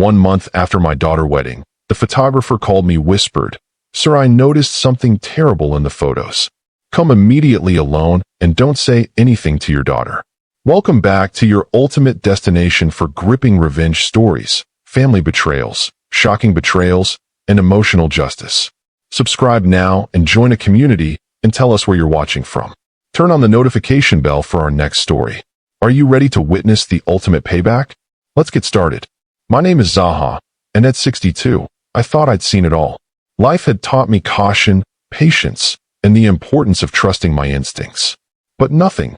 1 month after my daughter's wedding, the photographer called me, whispered, "Sir, I noticed something terrible in the photos. Come immediately alone and don't say anything to your daughter." Welcome back to your ultimate destination for gripping revenge stories, family betrayals, shocking betrayals, and emotional justice. Subscribe now and join a community and tell us where you're watching from. Turn on the notification bell for our next story. Are you ready to witness the ultimate payback? Let's get started. My name is Zaha, and at 62, I thought I'd seen it all. Life had taught me caution, patience, and the importance of trusting my instincts. But nothing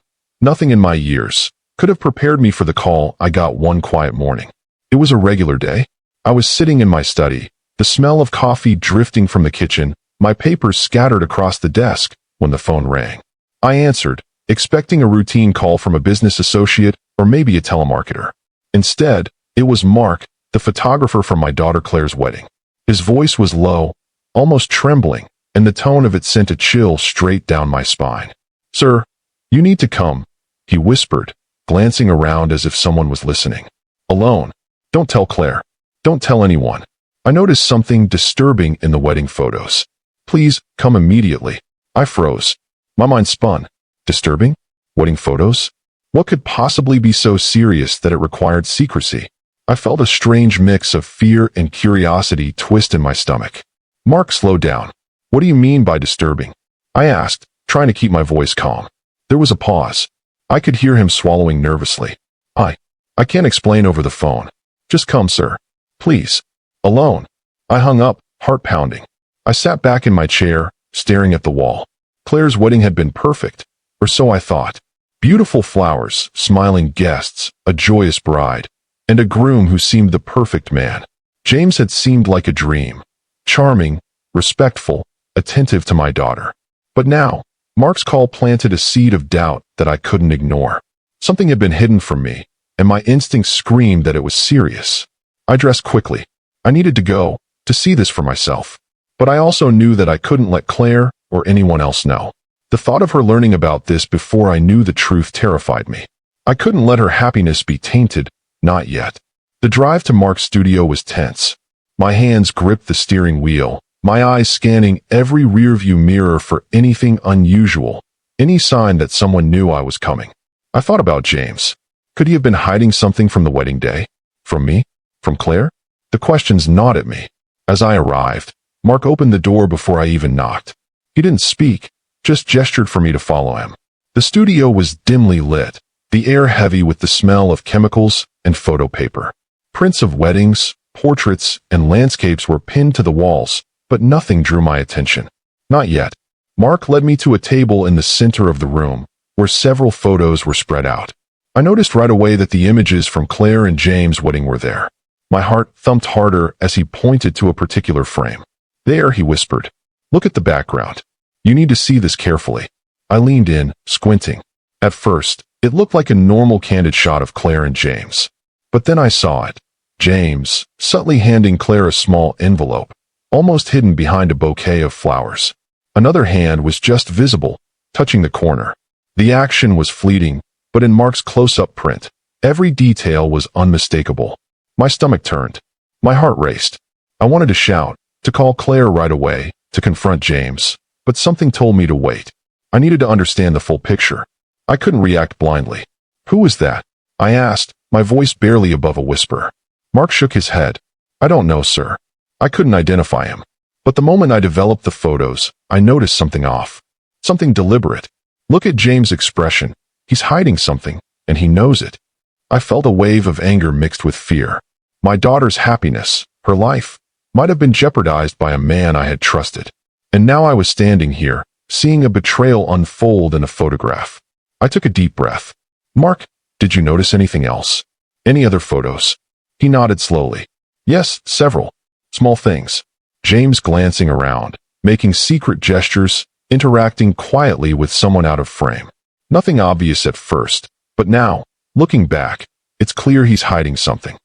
in my years could have prepared me for the call I got one quiet morning. It was a regular day. I was sitting in my study, the smell of coffee drifting from the kitchen, my papers scattered across the desk, when the phone rang. I answered, expecting a routine call from a business associate or maybe a telemarketer. Instead, it was Mark, the photographer from my daughter Claire's wedding. His voice was low, almost trembling, and the tone of it sent a chill straight down my spine. "Sir, you need to come," he whispered, glancing around as if someone was listening. "Alone. Don't tell Claire. Don't tell anyone. I noticed something disturbing in the wedding photos. Please, come immediately." I froze. My mind spun. Disturbing? Wedding photos? What could possibly be so serious that it required secrecy? I felt a strange mix of fear and curiosity twist in my stomach. Mark slowed down. "What do you mean by disturbing?" I asked, trying to keep my voice calm. There was a pause. I could hear him swallowing nervously. I can't explain over the phone. Just come, sir. Please. Alone." I hung up, heart pounding. I sat back in my chair, staring at the wall. Claire's wedding had been perfect, or so I thought. Beautiful flowers, smiling guests, a joyous bride, and a groom who seemed the perfect man. James had seemed like a dream. Charming, respectful, attentive to my daughter. But now, Mark's call planted a seed of doubt that I couldn't ignore. Something had been hidden from me, and my instincts screamed that it was serious. I dressed quickly. I needed to go, to see this for myself. But I also knew that I couldn't let Claire or anyone else know. The thought of her learning about this before I knew the truth terrified me. I couldn't let her happiness be tainted, not yet. The drive to Mark's studio was tense. My hands gripped the steering wheel, my eyes scanning every rearview mirror for anything unusual, any sign that someone knew I was coming. I thought about James. Could he have been hiding something from the wedding day? From me? From Claire? The questions gnawed at me. As I arrived, Mark opened the door before I even knocked. He didn't speak, just gestured for me to follow him. The studio was dimly lit, the air heavy with the smell of chemicals and photo paper. Prints of weddings, portraits, and landscapes were pinned to the walls, but nothing drew my attention. Not yet. Mark led me to a table in the center of the room, where several photos were spread out. I noticed right away that the images from Claire and James' wedding were there. My heart thumped harder as he pointed to a particular frame. "There," he whispered. "Look at the background. You need to see this carefully." I leaned in, squinting. At first, it looked like a normal candid shot of Claire and James. But then I saw it. James, subtly handing Claire a small envelope, almost hidden behind a bouquet of flowers. Another hand was just visible, touching the corner. The action was fleeting, but in Mark's close-up print, every detail was unmistakable. My stomach turned. My heart raced. I wanted to shout, to call Claire right away, to confront James, but something told me to wait. I needed to understand the full picture. I couldn't react blindly. "Who was that?" I asked, my voice barely above a whisper. Mark shook his head. "I don't know, sir." I couldn't identify him. But the moment I developed the photos, I noticed something off. Something deliberate. Look at James' expression. He's hiding something, and he knows it. I felt a wave of anger mixed with fear. My daughter's happiness, her life, might have been jeopardized by a man I had trusted. And now I was standing here, seeing a betrayal unfold in a photograph. I took a deep breath. "Mark, did you notice anything else? Any other photos?" He nodded slowly. "Yes, several. Small things." James glancing around, making secret gestures, interacting quietly with someone out of frame. Nothing obvious at first, but now, looking back, it's clear he's hiding something.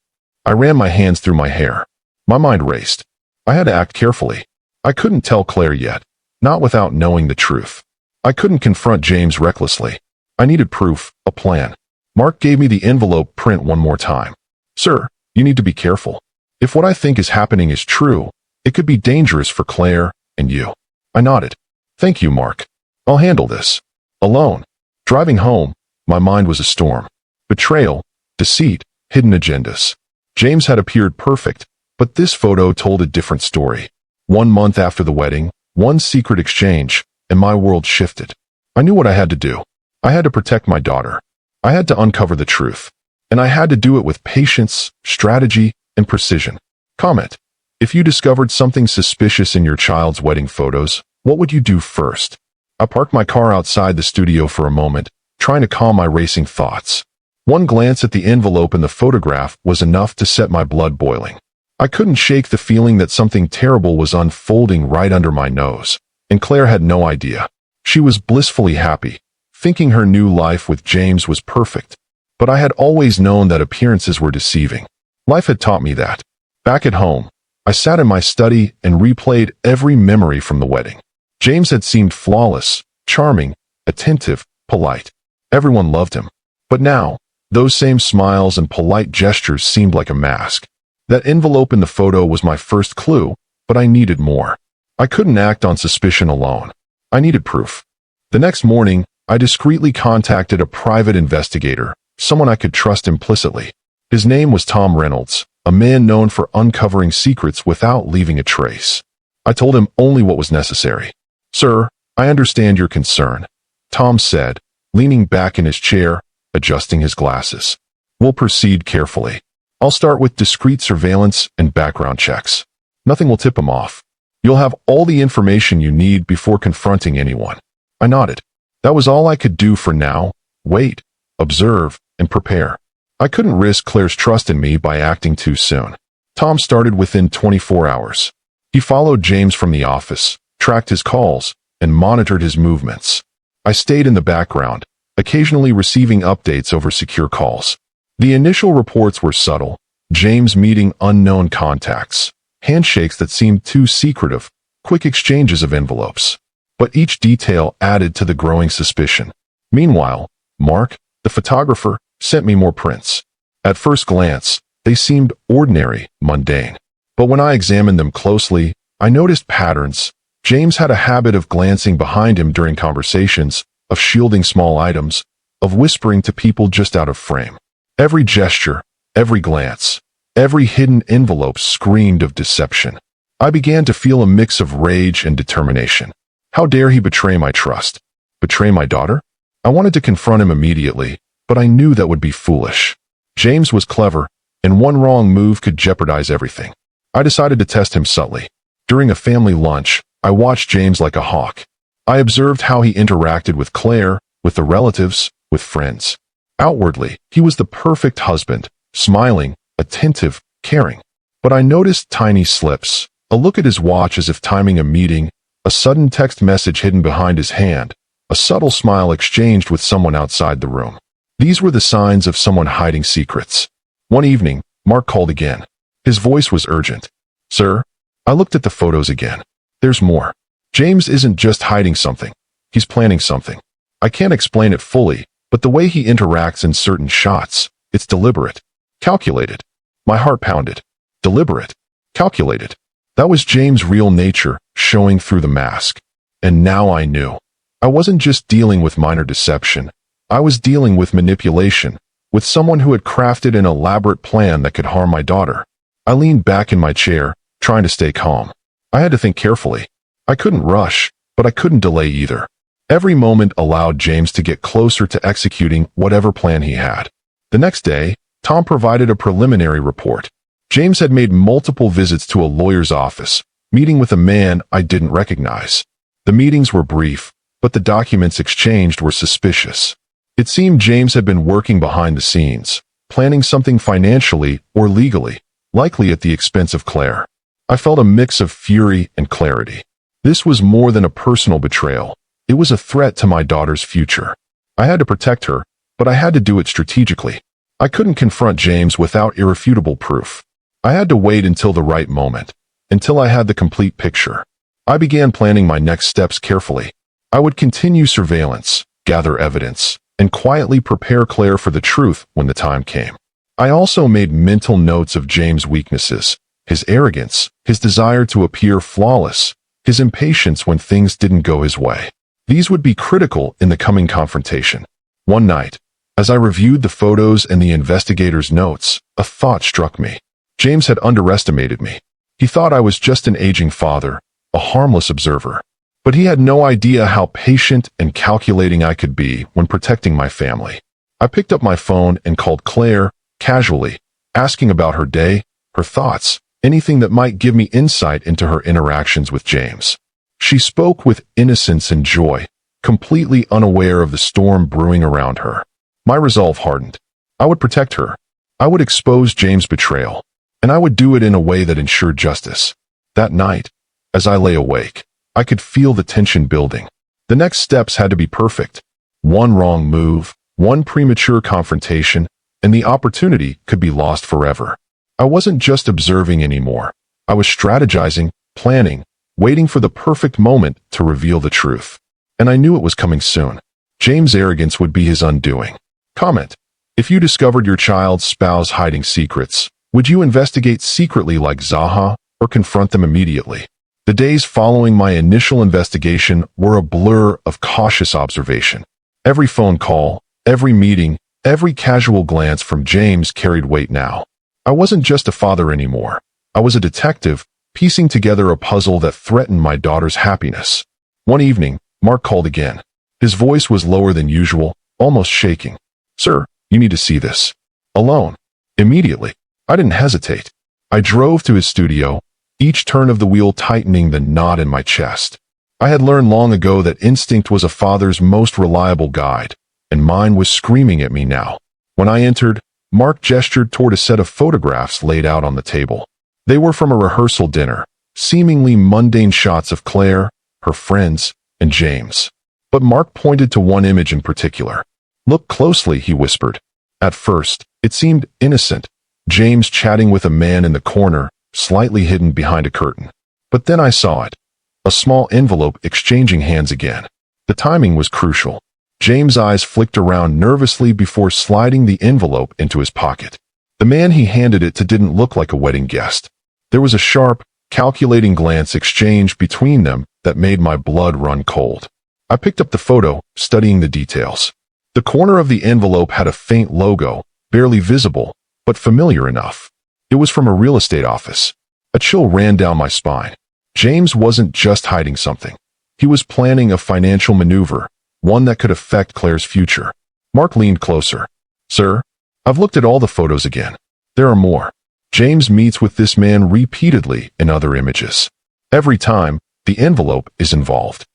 I ran my hands through my hair. My mind raced. I had to act carefully. I couldn't tell Claire yet, not without knowing the truth. I couldn't confront James recklessly. I needed proof, a plan. Mark gave me the envelope print one more time. "Sir, you need to be careful." If what I think is happening is true, it could be dangerous for Claire and you. I nodded. Thank you, Mark. I'll handle this. Alone. Driving home, my mind was a storm. Betrayal, deceit, hidden agendas. James had appeared perfect, but this photo told a different story. 1 month after the wedding, one secret exchange, and my world shifted. I knew what I had to do. I had to protect my daughter. I had to uncover the truth. And I had to do it with patience, strategy, and precision. Comment. If you discovered something suspicious in your child's wedding photos, what would you do first? I parked my car outside the studio for a moment, trying to calm my racing thoughts. One glance at the envelope in the photograph was enough to set my blood boiling. I couldn't shake the feeling that something terrible was unfolding right under my nose, and Claire had no idea. She was blissfully happy, thinking her new life with James was perfect. But I had always known that appearances were deceiving. Life had taught me that. Back at home, I sat in my study and replayed every memory from the wedding. James had seemed flawless, charming, attentive, polite. Everyone loved him. But now, those same smiles and polite gestures seemed like a mask. That envelope in the photo was my first clue, but I needed more. I couldn't act on suspicion alone. I needed proof. The next morning, I discreetly contacted a private investigator, someone I could trust implicitly. His name was Tom Reynolds, a man known for uncovering secrets without leaving a trace. I told him only what was necessary. "Sir, I understand your concern," Tom said, leaning back in his chair, adjusting his glasses. "We'll proceed carefully. I'll start with discreet surveillance and background checks. Nothing will tip him off. You'll have all the information you need before confronting anyone." I nodded. That was all I could do for now. Wait, observe, and prepare. I couldn't risk Claire's trust in me by acting too soon. Tom started within 24 hours. He followed James from the office, tracked his calls, and monitored his movements. I stayed in the background, occasionally receiving updates over secure calls. The initial reports were subtle, James meeting unknown contacts, handshakes that seemed too secretive, quick exchanges of envelopes. But each detail added to the growing suspicion. Meanwhile, Mark, the photographer, sent me more prints. At first glance, they seemed ordinary, mundane. But when I examined them closely, I noticed patterns. James had a habit of glancing behind him during conversations, of shielding small items, of whispering to people just out of frame. Every gesture, every glance, every hidden envelope screamed of deception. I began to feel a mix of rage and determination. How dare he betray my trust? Betray my daughter? I wanted to confront him immediately, but I knew that would be foolish. James was clever, and one wrong move could jeopardize everything. I decided to test him subtly. During a family lunch, I watched James like a hawk. I observed how he interacted with Claire, with the relatives, with friends. Outwardly, he was the perfect husband, smiling, attentive, caring. But I noticed tiny slips, a look at his watch as if timing a meeting, a sudden text message hidden behind his hand, a subtle smile exchanged with someone outside the room. These were the signs of someone hiding secrets. One evening, Mark called again. His voice was urgent. "Sir, I looked at the photos again. There's more. James isn't just hiding something. He's planning something. I can't explain it fully, but the way he interacts in certain shots, it's deliberate. Calculated." My heart pounded. Deliberate. Calculated. That was James' real nature, showing through the mask. And now I knew. I wasn't just dealing with minor deception. I was dealing with manipulation, with someone who had crafted an elaborate plan that could harm my daughter. I leaned back in my chair, trying to stay calm. I had to think carefully. I couldn't rush, but I couldn't delay either. Every moment allowed James to get closer to executing whatever plan he had. The next day, Tom provided a preliminary report. James had made multiple visits to a lawyer's office, meeting with a man I didn't recognize. The meetings were brief, but the documents exchanged were suspicious. It seemed James had been working behind the scenes, planning something financially or legally, likely at the expense of Claire. I felt a mix of fury and clarity. This was more than a personal betrayal. It was a threat to my daughter's future. I had to protect her, but I had to do it strategically. I couldn't confront James without irrefutable proof. I had to wait until the right moment, until I had the complete picture. I began planning my next steps carefully. I would continue surveillance, gather evidence, and quietly prepare Claire for the truth when the time came. I also made mental notes of James' weaknesses, his arrogance, his desire to appear flawless, his impatience when things didn't go his way. These would be critical in the coming confrontation. One night, as I reviewed the photos and the investigator's notes, a thought struck me. James had underestimated me. He thought I was just an aging father, a harmless observer. But he had no idea how patient and calculating I could be when protecting my family. I picked up my phone and called Claire, casually, asking about her day, her thoughts, anything that might give me insight into her interactions with James. She spoke with innocence and joy, completely unaware of the storm brewing around her. My resolve hardened. I would protect her. I would expose James' betrayal. And I would do it in a way that ensured justice. That night, as I lay awake, I could feel the tension building. The next steps had to be perfect. One wrong move, one premature confrontation, and the opportunity could be lost forever. I wasn't just observing anymore. I was strategizing, planning, waiting for the perfect moment to reveal the truth. And I knew it was coming soon. James' arrogance would be his undoing. Comment: if you discovered your child's spouse hiding secrets, would you investigate secretly like Zaha, or confront them immediately? The days following my initial investigation were a blur of cautious observation. Every phone call, every meeting, every casual glance from James carried weight now. I wasn't just a father anymore. I was a detective, piecing together a puzzle that threatened my daughter's happiness. One evening, Mark called again. His voice was lower than usual, almost shaking. "Sir, you need to see this." Alone. Immediately. I didn't hesitate. I drove to his studio, each turn of the wheel tightening the knot in my chest. I had learned long ago that instinct was a father's most reliable guide, and mine was screaming at me now. When I entered, Mark gestured toward a set of photographs laid out on the table. They were from a rehearsal dinner, seemingly mundane shots of Claire, her friends, and James. But Mark pointed to one image in particular. "Look closely," he whispered. At first, it seemed innocent, James chatting with a man in the corner, slightly hidden behind a curtain. But then I saw it. A small envelope exchanging hands again. The timing was crucial. James' eyes flicked around nervously before sliding the envelope into his pocket. The man he handed it to didn't look like a wedding guest. There was a sharp, calculating glance exchanged between them that made my blood run cold. I picked up the photo, studying the details. The corner of the envelope had a faint logo, barely visible, but familiar enough. It was from a real estate office. A chill ran down my spine. James wasn't just hiding something. He was planning a financial maneuver, one that could affect Claire's future. Mark leaned closer. "Sir, I've looked at all the photos again. There are more. James meets with this man repeatedly in other images. Every time, the envelope is involved."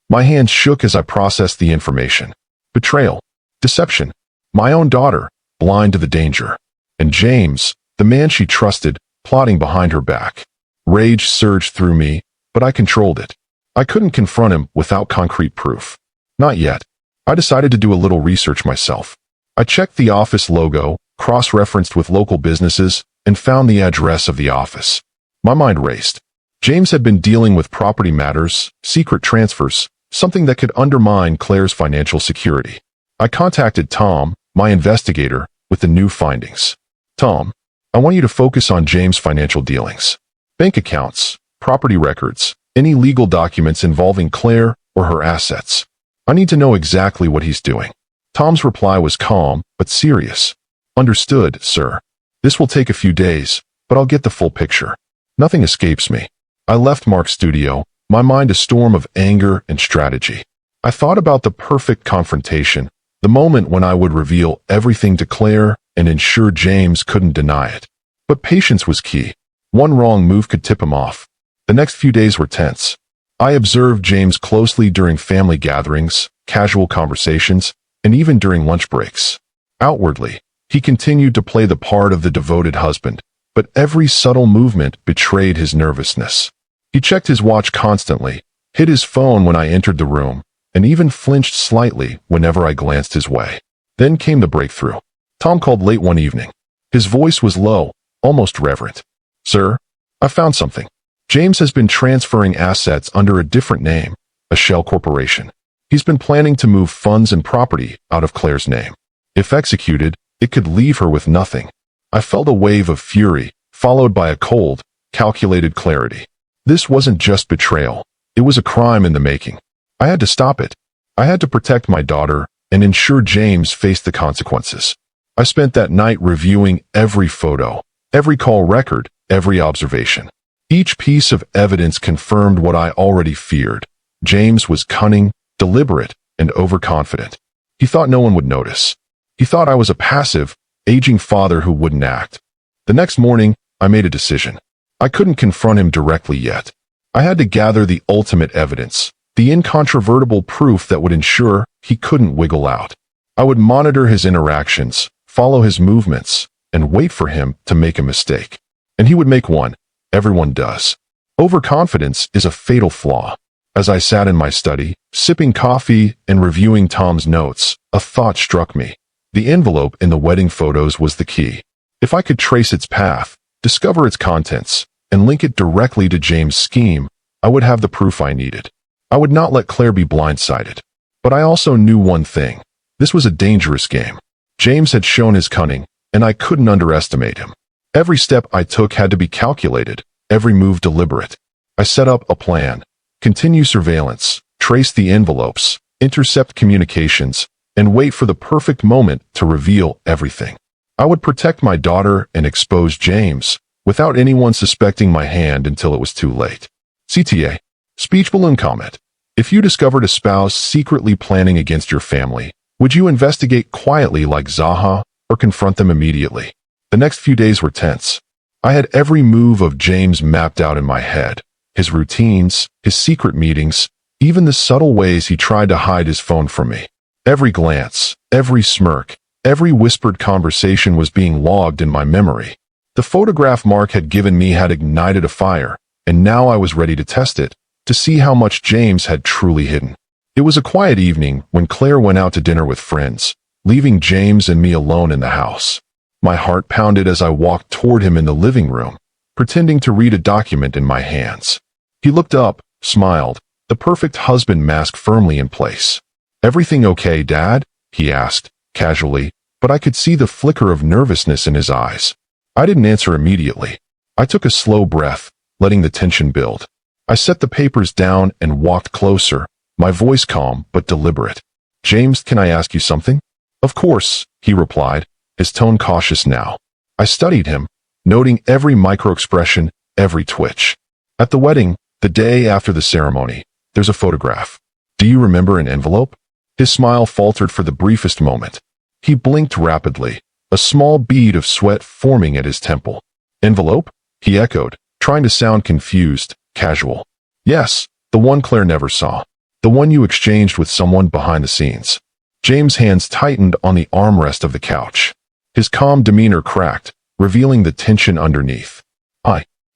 My hand shook as I processed the information. Betrayal. Deception. My own daughter, blind to the danger. And James, the man she trusted, plotting behind her back. Rage surged through me, but I controlled it. I couldn't confront him without concrete proof. Not yet. I decided to do a little research myself. I checked the office logo, cross-referenced with local businesses, and found the address of the office. My mind raced. James had been dealing with property matters, secret transfers, something that could undermine Claire's financial security. I contacted Tom, my investigator, with the new findings. "Tom, I want you to focus on James' financial dealings. Bank accounts, property records, any legal documents involving Claire or her assets. I need to know exactly what he's doing." Tom's reply was calm, but serious. "Understood, sir. This will take a few days, but I'll get the full picture." Nothing escapes me. I left Mark's studio, my mind a storm of anger and strategy. I thought about the perfect confrontation, the moment when I would reveal everything to Claire and ensure James couldn't deny it. But patience was key. One wrong move could tip him off. The next few days were tense. I observed James closely during family gatherings, casual conversations, and even during lunch breaks. Outwardly, he continued to play the part of the devoted husband, but every subtle movement betrayed his nervousness. He checked his watch constantly, hid his phone when I entered the room, and even flinched slightly whenever I glanced his way. Then came the breakthrough. Tom called late one evening. His voice was low, almost reverent. "Sir, I found something. James has been transferring assets under a different name, a shell corporation. He's been planning to move funds and property out of Claire's name. If executed, it could leave her with nothing." I felt a wave of fury, followed by a cold, calculated clarity. This wasn't just betrayal. It was a crime in the making. I had to stop it. I had to protect my daughter and ensure James faced the consequences. I spent that night reviewing every photo, every call record, every observation. Each piece of evidence confirmed what I already feared. James was cunning, deliberate, and overconfident. He thought no one would notice. He thought I was a passive, aging father who wouldn't act. The next morning, I made a decision. I couldn't confront him directly yet. I had to gather the ultimate evidence, the incontrovertible proof that would ensure he couldn't wiggle out. I would monitor his interactions, follow his movements, and wait for him to make a mistake. And he would make one. Everyone does. Overconfidence is a fatal flaw. As I sat in my study, sipping coffee and reviewing Tom's notes, a thought struck me. The envelope in the wedding photos was the key. If I could trace its path, discover its contents, and link it directly to James' scheme, I would have the proof I needed. I would not let Claire be blindsided. But I also knew one thing. This was a dangerous game. James had shown his cunning, and I couldn't underestimate him. Every step I took had to be calculated, every move deliberate. I set up a plan. Continue surveillance, trace the envelopes, intercept communications, and wait for the perfect moment to reveal everything. I would protect my daughter and expose James, without anyone suspecting my hand until it was too late. CTA. Speech balloon comment. If you discovered a spouse secretly planning against your family, would you investigate quietly like Zaha or confront them immediately? The next few days were tense. I had every move of James mapped out in my head. His routines, his secret meetings, even the subtle ways he tried to hide his phone from me. Every glance, every smirk, every whispered conversation was being logged in my memory. The photograph Mark had given me had ignited a fire, and now I was ready to test it, to see how much James had truly hidden. It was a quiet evening when Claire went out to dinner with friends, leaving James and me alone in the house. My heart pounded as I walked toward him in the living room, pretending to read a document in my hands. He looked up, smiled, the perfect husband mask firmly in place. "Everything okay, Dad?" he asked, casually, but I could see the flicker of nervousness in his eyes. I didn't answer immediately. I took a slow breath, letting the tension build. I set the papers down and walked closer, my voice calm but deliberate. "James, can I ask you something?" "Of course," he replied, his tone cautious now. I studied him, noting every micro-expression, every twitch. At the wedding, the day after the ceremony, there's a photograph. "Do you remember an envelope?" His smile faltered for the briefest moment. He blinked rapidly, a small bead of sweat forming at his temple. "Envelope?" he echoed, trying to sound confused, casual. "Yes, the one Claire never saw. The one you exchanged with someone behind the scenes." James' hands tightened on the armrest of the couch. His calm demeanor cracked, revealing the tension underneath.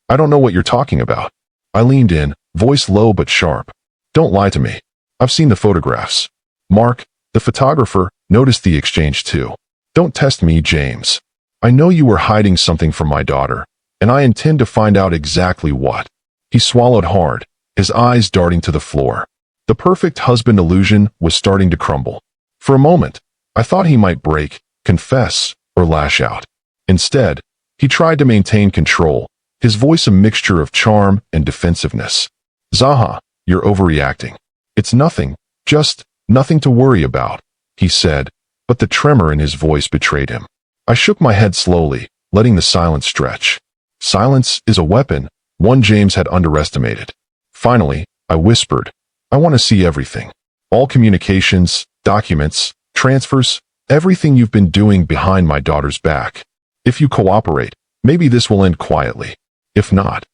I don't know what you're talking about." I leaned in, voice low but sharp. "Don't lie to me. I've seen the photographs. Mark, the photographer, noticed the exchange too. Don't test me, James. I know you were hiding something from my daughter, and I intend to find out exactly what." He swallowed hard, his eyes darting to the floor. The perfect husband illusion was starting to crumble. For a moment, I thought he might break, confess, or lash out. Instead, he tried to maintain control, his voice a mixture of charm and defensiveness. "Zaha, you're overreacting. It's nothing, just nothing to worry about," he said, but the tremor in his voice betrayed him. I shook my head slowly, letting the silence stretch. Silence is a weapon, one James had underestimated. Finally, I whispered, "I want to see everything. All communications, documents, transfers, everything you've been doing behind my daughter's back. If you cooperate, maybe this will end quietly. If not."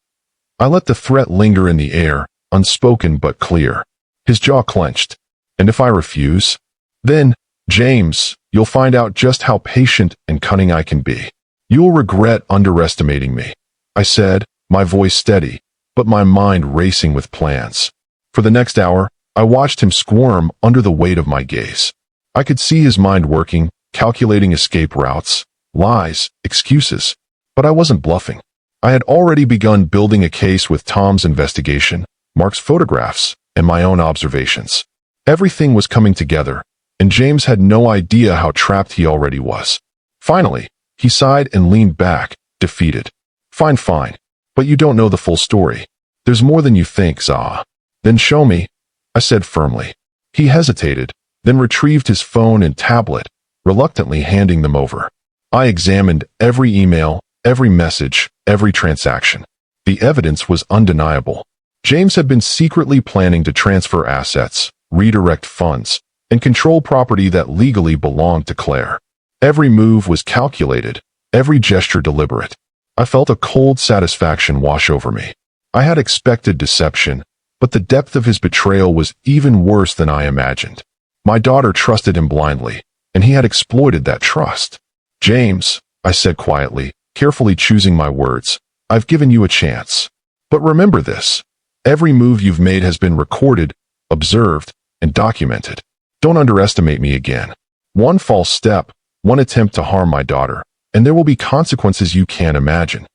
I let the threat linger in the air, unspoken but clear. His jaw clenched. "And if I refuse? Then, James, you'll find out just how patient and cunning I can be. You'll regret underestimating me," I said, my voice steady, but my mind racing with plans. For the next hour, I watched him squirm under the weight of my gaze. I could see his mind working, calculating escape routes, lies, excuses. But I wasn't bluffing. I had already begun building a case with Tom's investigation, Mark's photographs, and my own observations. Everything was coming together, and James had no idea how trapped he already was. Finally, he sighed and leaned back, defeated. Fine. But you don't know the full story. There's more than you think, Zaha. Then show me, I said firmly. He hesitated, then retrieved his phone and tablet, reluctantly handing them over. I examined every email, every message, every transaction. The evidence was undeniable. James had been secretly planning to transfer assets, redirect funds, and control property that legally belonged to Claire. Every move was calculated, every gesture deliberate. I felt a cold satisfaction wash over me. I had expected deception, but the depth of his betrayal was even worse than I imagined. My daughter trusted him blindly, and he had exploited that trust. James, I said quietly, carefully choosing my words, I've given you a chance. But remember this. Every move you've made has been recorded, observed, and documented. Don't underestimate me again. One false step, one attempt to harm my daughter, and there will be consequences you can't imagine.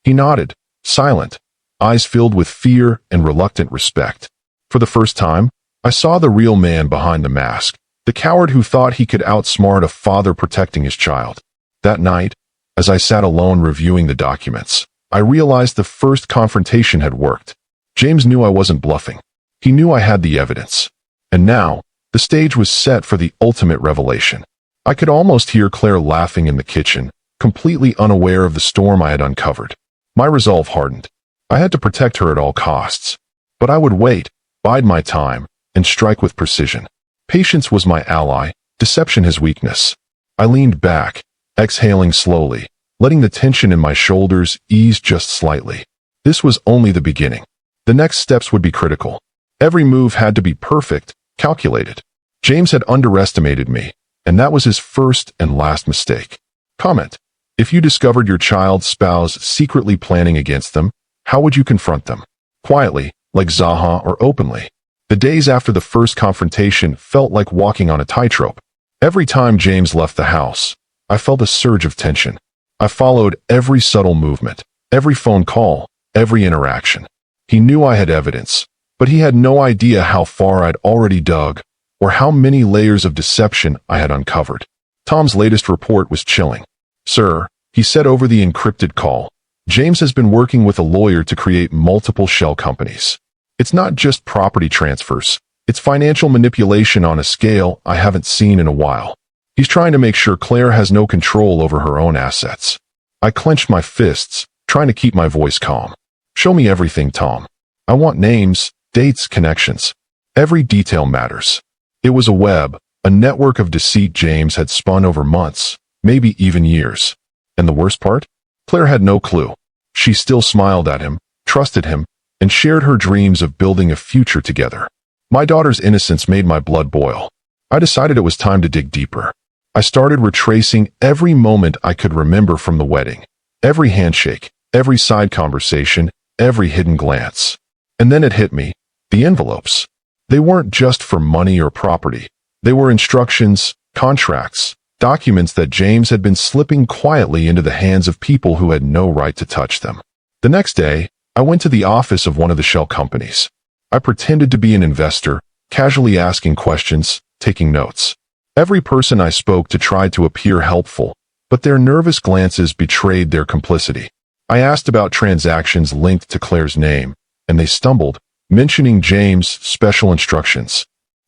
He nodded, silent, eyes filled with fear and reluctant respect. For the first time, I saw the real man behind the mask, the coward who thought he could outsmart a father protecting his child. That night, as I sat alone reviewing the documents, I realized the first confrontation had worked. James knew I wasn't bluffing. He knew I had the evidence. And now, the stage was set for the ultimate revelation. I could almost hear Claire laughing in the kitchen, completely unaware of the storm I had uncovered. My resolve hardened. I had to protect her at all costs. But I would wait, bide my time, and strike with precision. Patience was my ally, deception his weakness. I leaned back, exhaling slowly, letting the tension in my shoulders ease just slightly. This was only the beginning. The next steps would be critical. Every move had to be perfect, calculated. James had underestimated me, and that was his first and last mistake. Comment. If you discovered your child's spouse secretly planning against them, how would you confront them? Quietly, like Zaha, or openly? The days after the first confrontation felt like walking on a tightrope. Every time James left the house, I felt a surge of tension. I followed every subtle movement, every phone call, every interaction. He knew I had evidence, but he had no idea how far I'd already dug, or how many layers of deception I had uncovered. Tom's latest report was chilling. Sir, he said over the encrypted call, James has been working with a lawyer to create multiple shell companies. It's not just property transfers. It's financial manipulation on a scale I haven't seen in a while. He's trying to make sure Claire has no control over her own assets. I clenched my fists, trying to keep my voice calm. Show me everything, Tom. I want names, dates, connections. Every detail matters. It was a web, a network of deceit James had spun over months, maybe even years. And the worst part? Claire had no clue. She still smiled at him, trusted him, and shared her dreams of building a future together. My daughter's innocence made my blood boil. I decided it was time to dig deeper. I started retracing every moment I could remember from the wedding. Every handshake, every side conversation, every hidden glance. And then it hit me. The envelopes. They weren't just for money or property. They were instructions, contracts, documents that James had been slipping quietly into the hands of people who had no right to touch them. The next day, I went to the office of one of the shell companies. I pretended to be an investor, casually asking questions, taking notes. Every person I spoke to tried to appear helpful, but their nervous glances betrayed their complicity. I asked about transactions linked to Claire's name, and they stumbled, mentioning James' special instructions.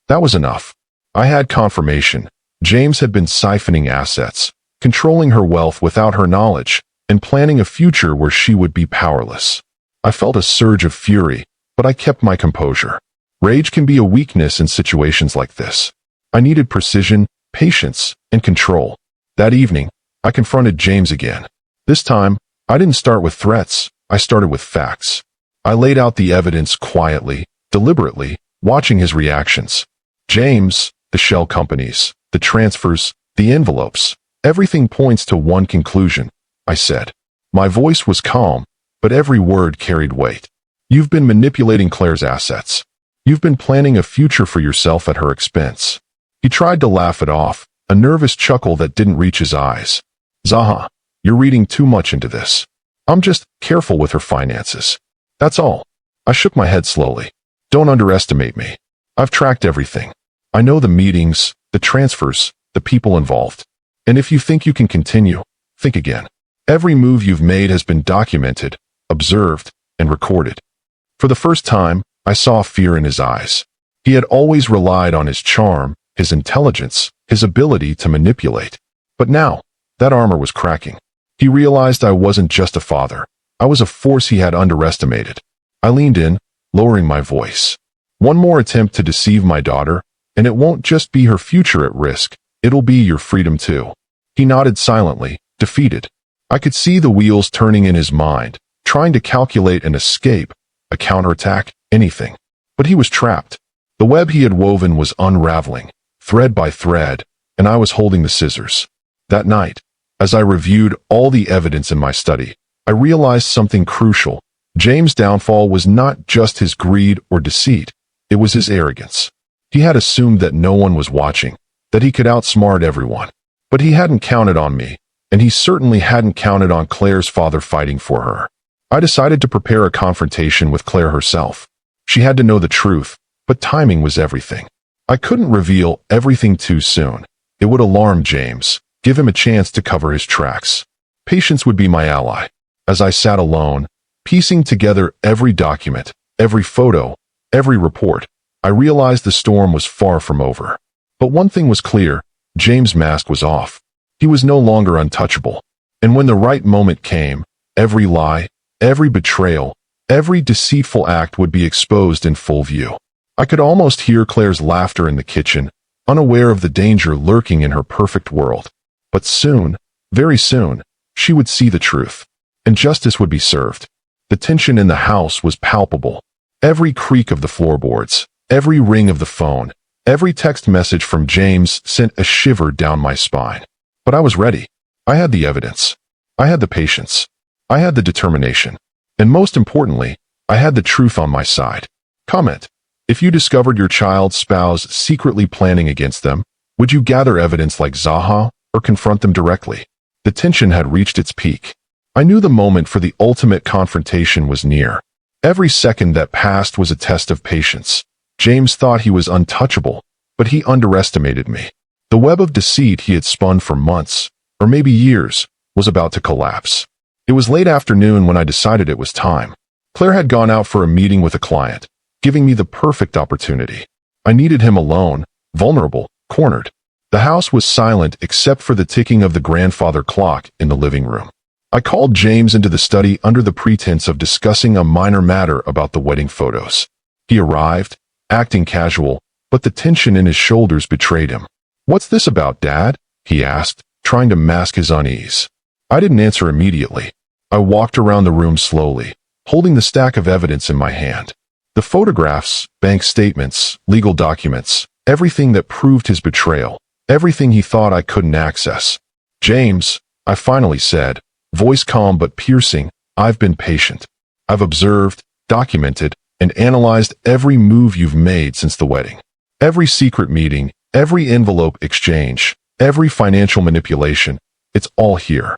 That was enough. I had confirmation. James had been siphoning assets, controlling her wealth without her knowledge, and planning a future where she would be powerless. I felt a surge of fury, but I kept my composure. Rage can be a weakness in situations like this. I needed precision, patience, and control. That evening, I confronted James again. This time, I didn't start with threats, I started with facts. I laid out the evidence quietly, deliberately, watching his reactions. James, the shell companies, the transfers, the envelopes, everything points to one conclusion, I said. My voice was calm, but every word carried weight. You've been manipulating Claire's assets. You've been planning a future for yourself at her expense. He tried to laugh it off, a nervous chuckle that didn't reach his eyes. Zaha, you're reading too much into this. I'm just careful with her finances. That's all. I shook my head slowly. Don't underestimate me. I've tracked everything. I know the meetings, the transfers, the people involved. And if you think you can continue, think again. Every move you've made has been documented, observed, and recorded. For the first time, I saw fear in his eyes. He had always relied on his charm, his intelligence, his ability to manipulate. But now, that armor was cracking. He realized I wasn't just a father. I was a force he had underestimated. I leaned in, lowering my voice. One more attempt to deceive my daughter, and it won't just be her future at risk, it'll be your freedom too. He nodded silently, defeated. I could see the wheels turning in his mind, trying to calculate an escape, a counterattack, anything. But he was trapped. The web he had woven was unraveling, thread by thread, and I was holding the scissors. That night, as I reviewed all the evidence in my study, I realized something crucial. James' downfall was not just his greed or deceit, it was his arrogance. He had assumed that no one was watching, that he could outsmart everyone. But he hadn't counted on me, and he certainly hadn't counted on Claire's father fighting for her. I decided to prepare a confrontation with Claire herself. She had to know the truth, but timing was everything. I couldn't reveal everything too soon. It would alarm James, give him a chance to cover his tracks. Patience would be my ally. As I sat alone, piecing together every document, every photo, every report, I realized the storm was far from over. But one thing was clear, James' mask was off. He was no longer untouchable. And when the right moment came, every lie, every betrayal, every deceitful act would be exposed in full view. I could almost hear Claire's laughter in the kitchen, unaware of the danger lurking in her perfect world. But soon, very soon, she would see the truth, and justice would be served. The tension in the house was palpable. Every creak of the floorboards, every ring of the phone, every text message from James sent a shiver down my spine. But I was ready. I had the evidence. I had the patience. I had the determination. And most importantly, I had the truth on my side. Comment. If you discovered your child's spouse secretly planning against them, would you gather evidence like Zaha or confront them directly? The tension had reached its peak. I knew the moment for the ultimate confrontation was near. Every second that passed was a test of patience. James thought he was untouchable, but he underestimated me. The web of deceit he had spun for months, or maybe years, was about to collapse. It was late afternoon when I decided it was time. Claire had gone out for a meeting with a client, giving me the perfect opportunity. I needed him alone, vulnerable, cornered. The house was silent except for the ticking of the grandfather clock in the living room. I called James into the study under the pretense of discussing a minor matter about the wedding photos. He arrived, acting casual, but the tension in his shoulders betrayed him. "What's this about, Dad?" he asked, trying to mask his unease. I didn't answer immediately. I walked around the room slowly, holding the stack of evidence in my hand. The photographs, bank statements, legal documents, everything that proved his betrayal, everything he thought I couldn't access. "James," I finally said, voice calm but piercing, "I've been patient. I've observed, documented, and analyzed every move you've made since the wedding. Every secret meeting, every envelope exchange, every financial manipulation, it's all here."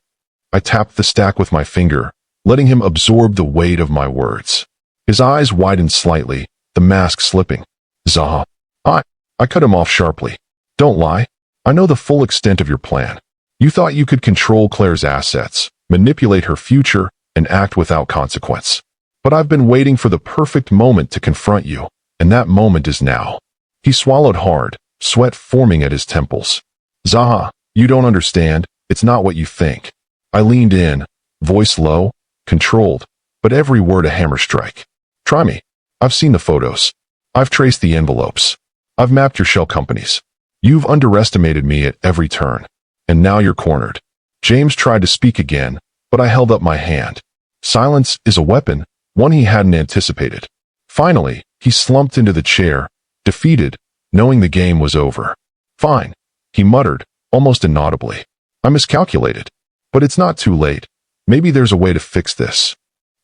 I tapped the stack with my finger, letting him absorb the weight of my words. His eyes widened slightly, the mask slipping. "Zaha." I cut him off sharply. "Don't lie. I know the full extent of your plan. You thought you could control Claire's assets, manipulate her future, and act without consequence. But I've been waiting for the perfect moment to confront you, and that moment is now." He swallowed hard, sweat forming at his temples. "Zaha, you don't understand. It's not what you think." I leaned in, voice low, controlled, but every word a hammer strike. "Try me. I've seen the photos. I've traced the envelopes. I've mapped your shell companies. You've underestimated me at every turn, and now you're cornered." James tried to speak again, but I held up my hand. Silence is a weapon, one he hadn't anticipated. Finally, he slumped into the chair, defeated, knowing the game was over. "Fine," he muttered, almost inaudibly. "I miscalculated. But it's not too late. Maybe there's a way to fix this."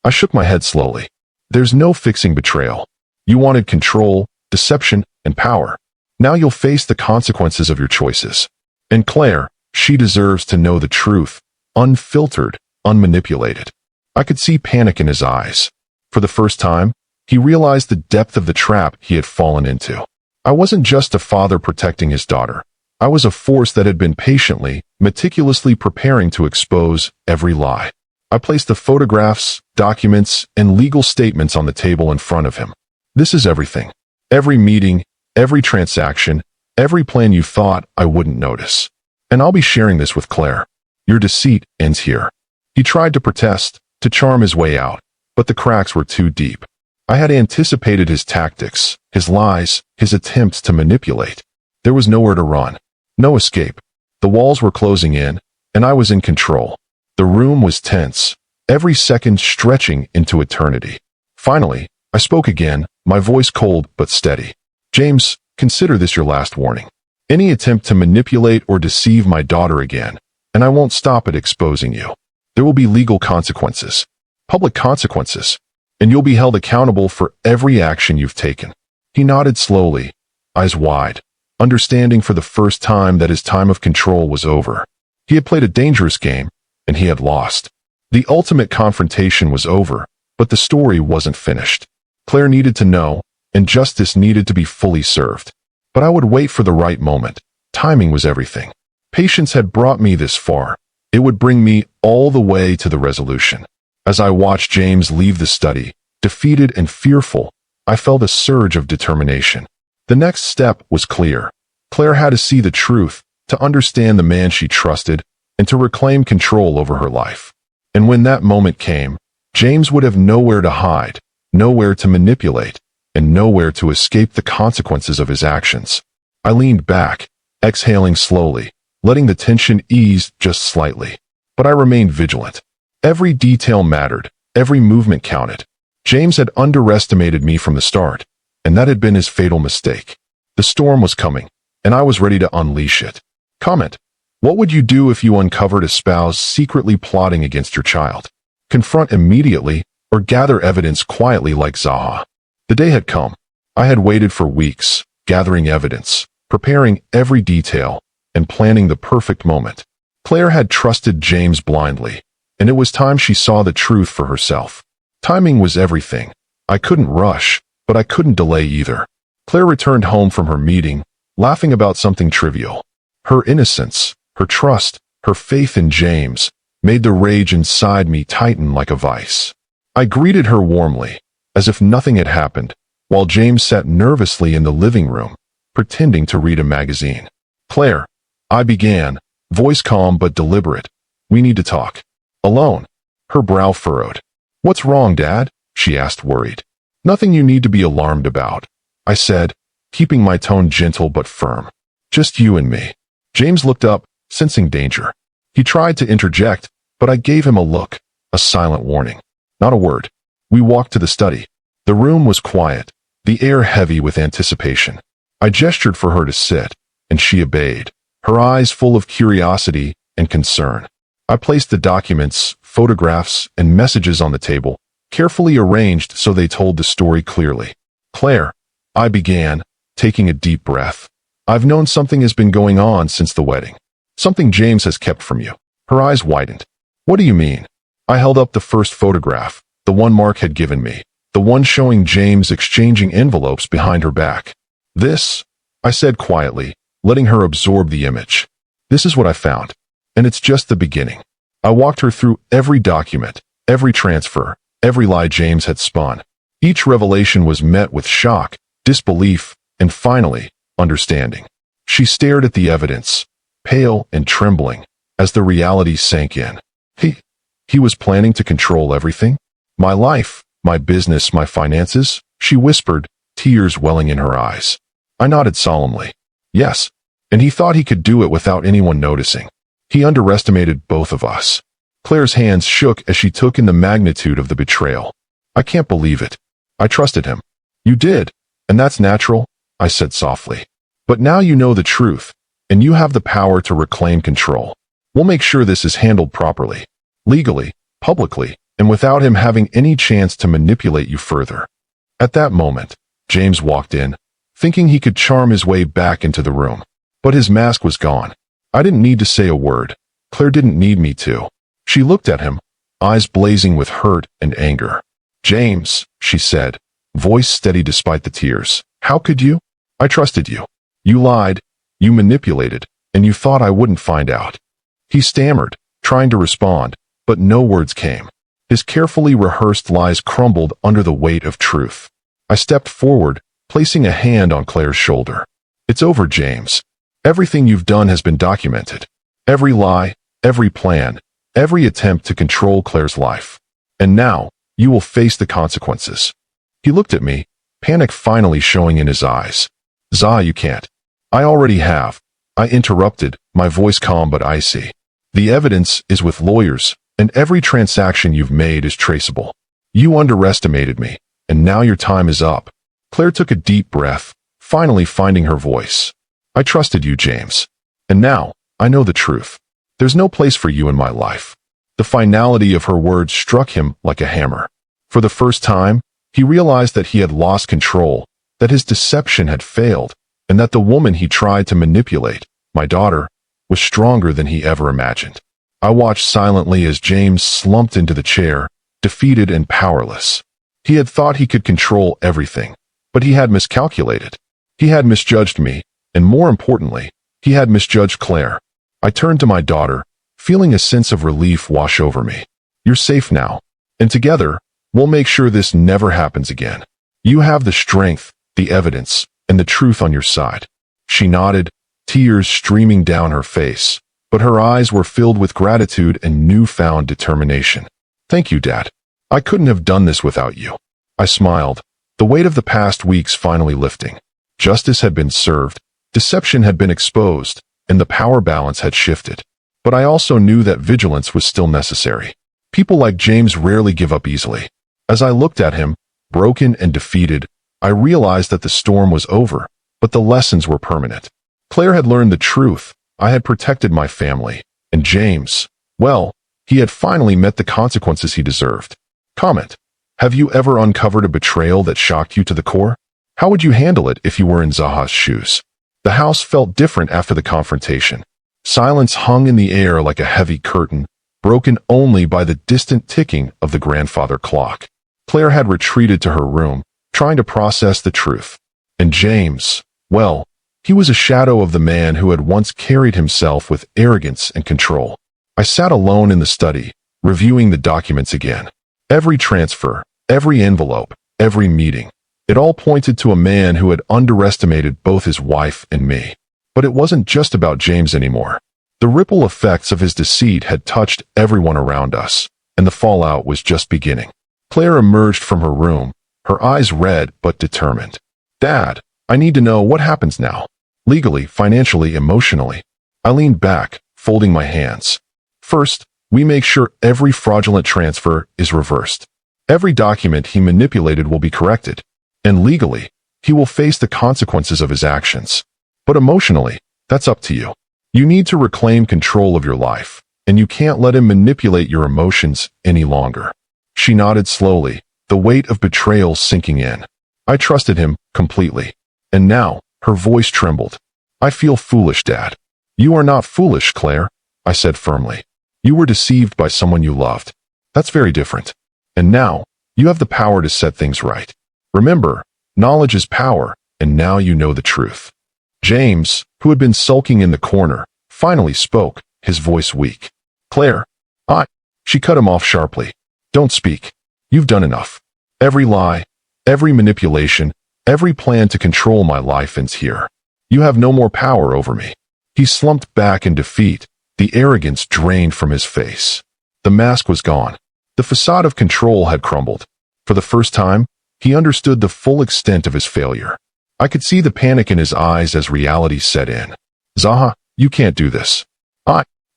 I shook my head slowly. "There's no fixing betrayal. You wanted control, deception, and power. Now you'll face the consequences of your choices. And Claire, she deserves to know the truth, unfiltered, unmanipulated." I could see panic in his eyes. For the first time, he realized the depth of the trap he had fallen into. I wasn't just a father protecting his daughter. I was a force that had been patiently, meticulously preparing to expose every lie. I placed the photographs, documents, and legal statements on the table in front of him. This is everything. Every meeting, every transaction, every plan you thought I wouldn't notice. And I'll be sharing this with Claire. Your deceit ends here. He tried to protest, to charm his way out, but the cracks were too deep. I had anticipated his tactics, his lies, his attempts to manipulate. There was nowhere to run. No escape. The walls were closing in, and I was in control. The room was tense, every second stretching into eternity. Finally, I spoke again, my voice cold but steady. James, consider this your last warning. Any attempt to manipulate or deceive my daughter again, and I won't stop at exposing you. There will be legal consequences, public consequences, and you'll be held accountable for every action you've taken. He nodded slowly, eyes wide, understanding for the first time that his time of control was over. He had played a dangerous game, and he had lost. The ultimate confrontation was over, but the story wasn't finished. Claire needed to know, and justice needed to be fully served. But I would wait for the right moment. Timing was everything. Patience had brought me this far. It would bring me all the way to the resolution. As I watched James leave the study, defeated and fearful, I felt a surge of determination. The next step was clear. Claire had to see the truth, to understand the man she trusted, and to reclaim control over her life. And when that moment came, James would have nowhere to hide, nowhere to manipulate, and nowhere to escape the consequences of his actions. I leaned back, exhaling slowly, letting the tension ease just slightly. But I remained vigilant. Every detail mattered, every movement counted. James had underestimated me from the start, and that had been his fatal mistake. The storm was coming, and I was ready to unleash it. Comment. What would you do if you uncovered a spouse secretly plotting against your child? Confront immediately, or gather evidence quietly like Zaha? The day had come. I had waited for weeks, gathering evidence, preparing every detail, and planning the perfect moment. Claire had trusted James blindly, and it was time she saw the truth for herself. Timing was everything. I couldn't rush, but I couldn't delay either. Claire returned home from her meeting, laughing about something trivial. Her innocence, her trust, her faith in James, made the rage inside me tighten like a vice. I greeted her warmly, as if nothing had happened, while James sat nervously in the living room, pretending to read a magazine. Claire, I began, voice calm but deliberate. We need to talk. Alone. Her brow furrowed. What's wrong, Dad? She asked, worried. Nothing you need to be alarmed about, I said, keeping my tone gentle but firm. Just you and me. James looked up, sensing danger. He tried to interject, but I gave him a look, a silent warning. Not a word. We walked to the study. The room was quiet, the air heavy with anticipation. I gestured for her to sit, and she obeyed, her eyes full of curiosity and concern. I placed the documents, photographs, and messages on the table, carefully arranged so they told the story clearly. Claire, I began, taking a deep breath. I've known something has been going on since the wedding. Something James has kept from you. Her eyes widened. What do you mean? I held up the first photograph, the one Mark had given me, the one showing James exchanging envelopes behind her back. This, I said quietly, letting her absorb the image. This is what I found. And it's just the beginning. I walked her through every document, every transfer, every lie James had spun. Each revelation was met with shock, disbelief, and finally, understanding. She stared at the evidence, pale and trembling, as the reality sank in. He was planning to control everything? My life, my business, my finances, she whispered, tears welling in her eyes. I nodded solemnly. Yes, and he thought he could do it without anyone noticing. He underestimated both of us. Claire's hands shook as she took in the magnitude of the betrayal. I can't believe it. I trusted him. You did, and that's natural, I said softly. But now you know the truth, and you have the power to reclaim control. We'll make sure this is handled properly, legally, publicly, and without him having any chance to manipulate you further. At that moment, James walked in, thinking he could charm his way back into the room. But his mask was gone. I didn't need to say a word. Claire didn't need me to. She looked at him, eyes blazing with hurt and anger. James, she said, voice steady despite the tears. How could you? I trusted you. You lied, you manipulated, and you thought I wouldn't find out. He stammered, trying to respond, but no words came. His carefully rehearsed lies crumbled under the weight of truth. I stepped forward, placing a hand on Claire's shoulder. It's over, James. Everything you've done has been documented. Every lie, every plan, every attempt to control Claire's life. And now, you will face the consequences. He looked at me, panic finally showing in his eyes. Zaha, you can't. I already have. I interrupted, my voice calm but icy. The evidence is with lawyers, and every transaction you've made is traceable. You underestimated me, and now your time is up. Claire took a deep breath, finally finding her voice. I trusted you, James. And now, I know the truth. There's no place for you in my life. The finality of her words struck him like a hammer. For the first time, he realized that he had lost control, that his deception had failed, and that the woman he tried to manipulate, my daughter, was stronger than he ever imagined. I watched silently as James slumped into the chair, defeated and powerless. He had thought he could control everything, but he had miscalculated. He had misjudged me, and more importantly, he had misjudged Claire. I turned to my daughter, feeling a sense of relief wash over me. You're safe now, and together, we'll make sure this never happens again. You have the strength, the evidence, and the truth on your side. She nodded, tears streaming down her face, but her eyes were filled with gratitude and newfound determination. Thank you, Dad. I couldn't have done this without you. I smiled, the weight of the past weeks finally lifting. Justice had been served, deception had been exposed, and the power balance had shifted. But I also knew that vigilance was still necessary. People like James rarely give up easily. As I looked at him, broken and defeated, I realized that the storm was over, but the lessons were permanent. Claire had learned the truth, I had protected my family, and James, well, he had finally met the consequences he deserved. Comment. Have you ever uncovered a betrayal that shocked you to the core? How would you handle it if you were in Zaha's shoes? The house felt different after the confrontation. Silence hung in the air like a heavy curtain, broken only by the distant ticking of the grandfather clock. Claire had retreated to her room, trying to process the truth. And James, well, he was a shadow of the man who had once carried himself with arrogance and control. I sat alone in the study, reviewing the documents again. Every transfer, every envelope, every meeting. It all pointed to a man who had underestimated both his wife and me. But it wasn't just about James anymore. The ripple effects of his deceit had touched everyone around us, and the fallout was just beginning. Claire emerged from her room, her eyes red but determined. Dad, I need to know what happens now. Legally, financially, emotionally. I leaned back, folding my hands. First, we make sure every fraudulent transfer is reversed. Every document he manipulated will be corrected. And legally, he will face the consequences of his actions. But emotionally, that's up to you. You need to reclaim control of your life, and you can't let him manipulate your emotions any longer. She nodded slowly, the weight of betrayal sinking in. I trusted him completely. And now, her voice trembled. I feel foolish, Dad. You are not foolish, Claire, I said firmly. You were deceived by someone you loved. That's very different. And now, you have the power to set things right. Remember, knowledge is power, and now you know the truth. James, who had been sulking in the corner, finally spoke, his voice weak. Claire, She cut him off sharply. Don't speak. You've done enough. Every lie, every manipulation, every plan to control my life ends here. You have no more power over me. He slumped back in defeat, the arrogance drained from his face. The mask was gone. The facade of control had crumbled. For the first time, he understood the full extent of his failure. I could see the panic in his eyes as reality set in. Zaha, you can't do this.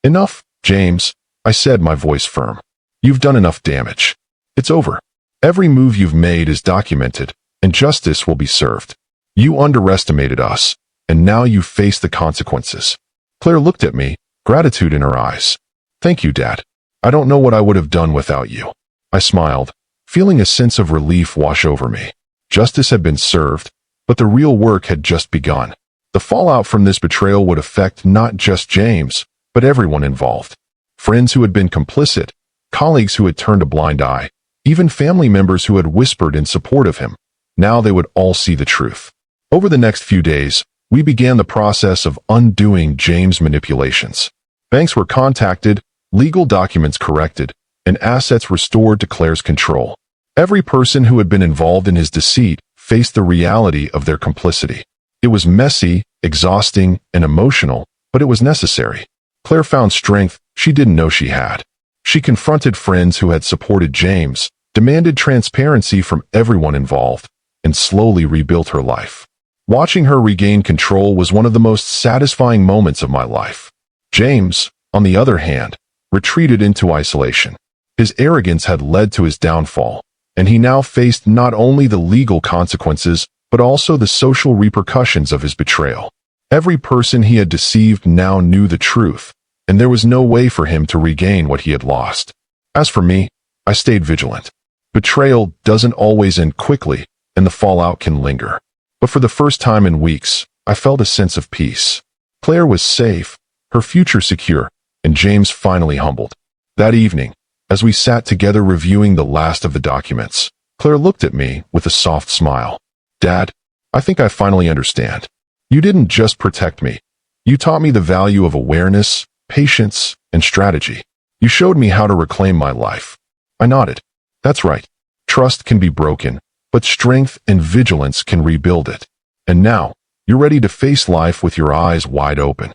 Enough, James, I said, my voice firm. You've done enough damage. It's over. Every move you've made is documented, and justice will be served. You underestimated us, and now you face the consequences. Claire looked at me, gratitude in her eyes. Thank you, Dad. I don't know what I would have done without you. I smiled, feeling a sense of relief wash over me. Justice had been served, but the real work had just begun. The fallout from this betrayal would affect not just James, but everyone involved. Friends who had been complicit, colleagues who had turned a blind eye, even family members who had whispered in support of him. Now they would all see the truth. Over the next few days, we began the process of undoing James' manipulations. Banks were contacted, legal documents corrected, and assets restored to Claire's control. Every person who had been involved in his deceit faced the reality of their complicity. It was messy, exhausting, and emotional, but it was necessary. Claire found strength she didn't know she had. She confronted friends who had supported James, demanded transparency from everyone involved, and slowly rebuilt her life. Watching her regain control was one of the most satisfying moments of my life. James, on the other hand, retreated into isolation. His arrogance had led to his downfall, and he now faced not only the legal consequences, but also the social repercussions of his betrayal. Every person he had deceived now knew the truth, and there was no way for him to regain what he had lost. As for me, I stayed vigilant. Betrayal doesn't always end quickly, and the fallout can linger. But for the first time in weeks, I felt a sense of peace. Claire was safe, her future secure, and James finally humbled. That evening, as we sat together reviewing the last of the documents, Claire looked at me with a soft smile. "Dad, I think I finally understand. You didn't just protect me. You taught me the value of awareness, patience, and strategy. You showed me how to reclaim my life." I nodded. "That's right. Trust can be broken, but strength and vigilance can rebuild it. And now, you're ready to face life with your eyes wide open."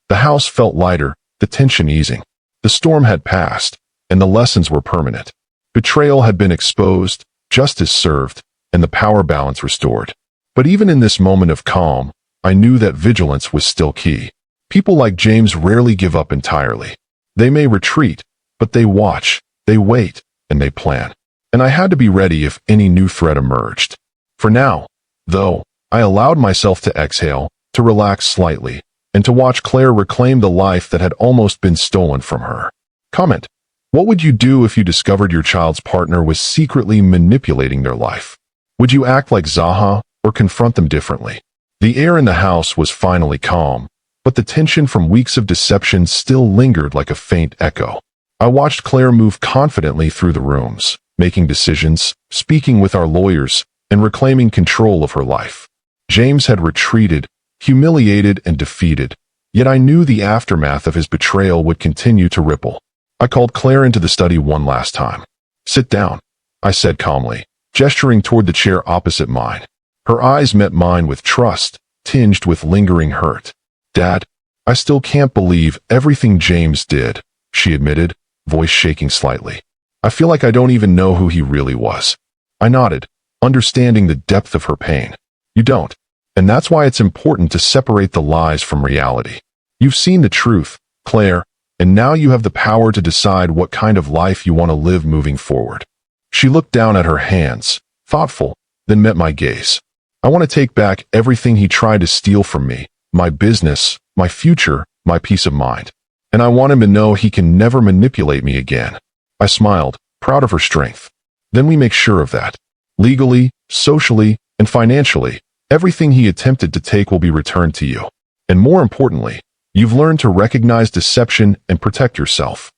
The house felt lighter, the tension easing. The storm had passed, and the lessons were permanent. Betrayal had been exposed, justice served, and the power balance restored. But even in this moment of calm, I knew that vigilance was still key. People like James rarely give up entirely. They may retreat, but they watch, they wait, and they plan. And I had to be ready if any new threat emerged. For now, though, I allowed myself to exhale, to relax slightly, and to watch Claire reclaim the life that had almost been stolen from her. Comment: what would you do if you discovered your child's partner was secretly manipulating their life? Would you act like Zaha or confront them differently? The air in the house was finally calm, but the tension from weeks of deception still lingered like a faint echo. I watched Claire move confidently through the rooms, making decisions, speaking with our lawyers, and reclaiming control of her life. James had retreated, humiliated and defeated, yet I knew the aftermath of his betrayal would continue to ripple. I called Claire into the study one last time. "Sit down," I said calmly, gesturing toward the chair opposite mine. Her eyes met mine with trust, tinged with lingering hurt. "Dad, I still can't believe everything James did," she admitted, voice shaking slightly. "I feel like I don't even know who he really was." I nodded, understanding the depth of her pain. "You don't. And that's why it's important to separate the lies from reality. You've seen the truth, Claire, and now you have the power to decide what kind of life you want to live moving forward." She looked down at her hands, thoughtful, then met my gaze. "I want to take back everything he tried to steal from me, my business, my future, my peace of mind. And I want him to know he can never manipulate me again." I smiled, proud of her strength. "Then we make sure of that. Legally, socially, and financially, everything he attempted to take will be returned to you. And more importantly, you've learned to recognize deception and protect yourself."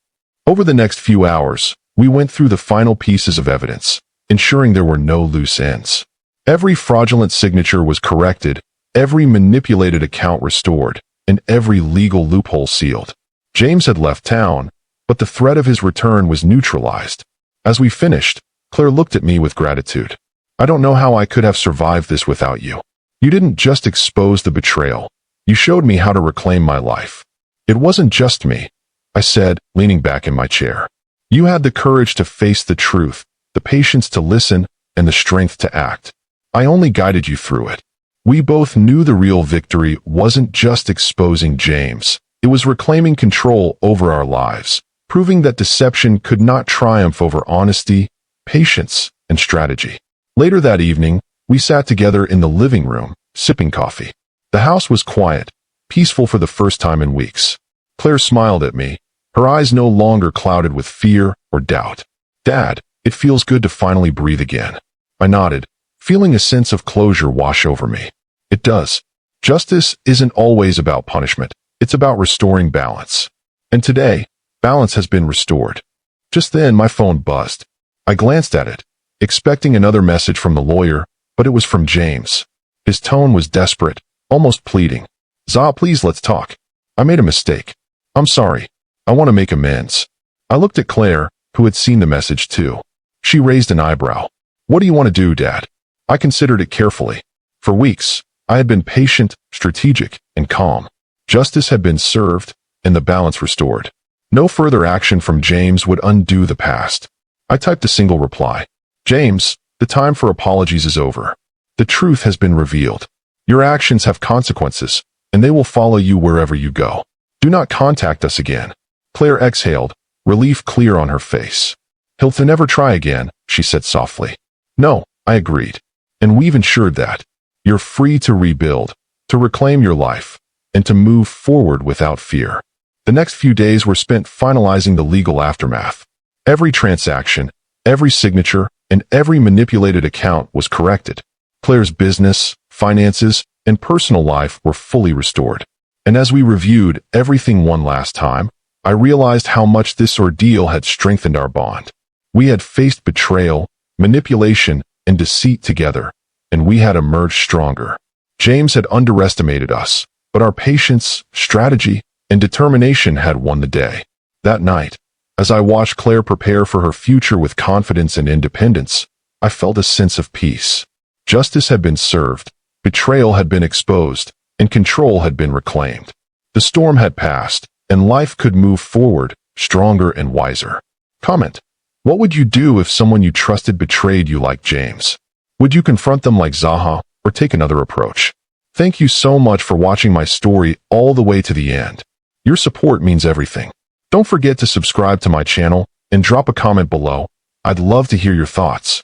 Over the next few hours, we went through the final pieces of evidence, ensuring there were no loose ends. Every fraudulent signature was corrected, every manipulated account restored, and every legal loophole sealed. James had left town, but the threat of his return was neutralized. As we finished, Claire looked at me with gratitude. "I don't know how I could have survived this without you. You didn't just expose the betrayal. You showed me how to reclaim my life." "It wasn't just me," I said, leaning back in my chair. "You had the courage to face the truth, the patience to listen, and the strength to act. I only guided you through it. We both knew the real victory wasn't just exposing James. It was reclaiming control over our lives, proving that deception could not triumph over honesty, patience, and strategy." Later that evening, we sat together in the living room, sipping coffee. The house was quiet, peaceful for the first time in weeks. Claire smiled at me, her eyes no longer clouded with fear or doubt. "Dad, it feels good to finally breathe again." I nodded, feeling a sense of closure wash over me. "It does. Justice isn't always about punishment. It's about restoring balance. And today, balance has been restored." Just then, my phone buzzed. I glanced at it, expecting another message from the lawyer, but it was from James. His tone was desperate, almost pleading. "Zaha, please, let's talk. I made a mistake. I'm sorry. I want to make amends." I looked at Claire, who had seen the message too. She raised an eyebrow. "What do you want to do, Dad?" I considered it carefully. For weeks, I had been patient, strategic, and calm. Justice had been served, and the balance restored. No further action from James would undo the past. I typed a single reply. "James, the time for apologies is over. The truth has been revealed. Your actions have consequences, and they will follow you wherever you go. Do not contact us again." Claire exhaled, relief clear on her face. "He'll never try again," she said softly. "No," I agreed. "And we've ensured that. You're free to rebuild, to reclaim your life, and to move forward without fear." The next few days were spent finalizing the legal aftermath. Every transaction, every signature, and every manipulated account was corrected. Claire's business, finances, and personal life were fully restored. And as we reviewed everything one last time, I realized how much this ordeal had strengthened our bond. We had faced betrayal, manipulation, and deceit together, and we had emerged stronger. James had underestimated us, but our patience, strategy, and determination had won the day. That night, as I watched Claire prepare for her future with confidence and independence, I felt a sense of peace. Justice had been served, betrayal had been exposed, and control had been reclaimed. The storm had passed, and life could move forward, stronger and wiser. Comment: what would you do if someone you trusted betrayed you like James? Would you confront them like Zaha, or take another approach? Thank you so much for watching my story all the way to the end. Your support means everything. Don't forget to subscribe to my channel and drop a comment below. I'd love to hear your thoughts.